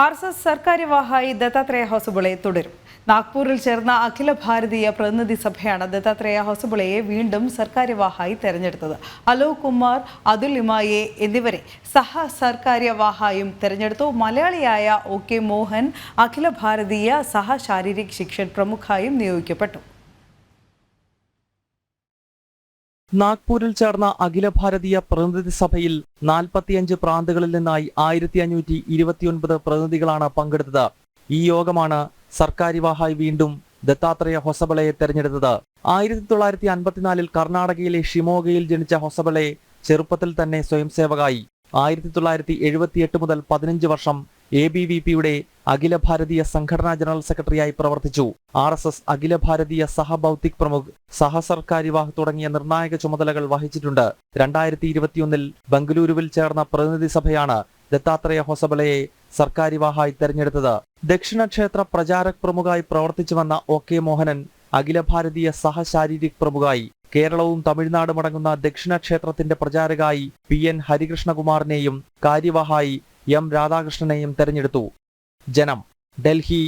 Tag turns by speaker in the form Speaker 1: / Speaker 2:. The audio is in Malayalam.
Speaker 1: ആർഎസ്എസ് സർക്കാര്യവാഹായി ദത്താത്രേയ ഹൊസബളെ തുടരും. നാഗ്പൂരിൽ ചേർന്ന അഖില ഭാരതീയ പ്രതിനിധി സഭയാണ് ദത്താത്രേയ ഹൊസബളയെ വീണ്ടും സർക്കാര്യവാഹായി തെരഞ്ഞെടുത്തത്. അലോക് കുമാർ, അതുൽ ഇമായെ എന്നിവരെ സഹ സർക്കാര്യവാഹായും തെരഞ്ഞെടുത്തു. മലയാളിയായ OK മോഹൻ അഖില ഭാരതീയ സഹ ശാരീരിക് ശിക്ഷൺ പ്രമുഖായും നിയോഗിക്കപ്പെട്ടു.
Speaker 2: നാഗ്പൂരിൽ ചേർന്ന അഖില ഭാരതീയ പ്രതിനിധി സഭയിൽ 45 പ്രാന്തങ്ങളിൽ നിന്നായി 1529 പ്രതിനിധികളാണ് പങ്കെടുത്തത്. ഈ യോഗമാണ് സർക്കാര്യവാഹായി വീണ്ടും ദത്താത്രേയ ഹൊസബളയെ തെരഞ്ഞെടുത്തത്. 1954 കർണാടകയിലെ ഷിമോഗയിൽ ജനിച്ച ഹൊസബളെ ചെറുപ്പത്തിൽ തന്നെ സ്വയംസേവകായി. 1978 മുതൽ 15 വർഷം ABVPയുടെ അഖില ഭാരതീയ സംഘടനാ ജനറൽ സെക്രട്ടറിയായി പ്രവർത്തിച്ചു. RSS അഖില ഭാരതീയ സഹബൗദ്ധിക് പ്രമുഖ്, സഹസർക്കാര്യവാഹ് തുടങ്ങിയ നിർണായക ചുമതലകൾ വഹിച്ചിട്ടുണ്ട്. 2021 ബംഗളൂരുവിൽ ചേർന്ന പ്രതിനിധി സഭയാണ് ദത്താത്രേയ ഹൊസബളയെ സർക്കാര്യവാഹായി തെരഞ്ഞെടുത്തത്. ദക്ഷിണ ക്ഷേത്ര പ്രചാരക് പ്രമുഖായി പ്രവർത്തിച്ചു വന്ന OK മോഹനൻ അഖില ഭാരതീയ സഹ ശാരീരിക് പ്രമുഖായി. കേരളവും തമിഴ്നാടും അടങ്ങുന്ന ദക്ഷിണ ക്ഷേത്രത്തിന്റെ പ്രചാരകായി PN ഹരികൃഷ്ണകുമാറിനെയും കാര്യവാഹായി M രാധാകൃഷ്ണനെയും തെരഞ്ഞെടുത്തു. ജനം, ഡൽഹി.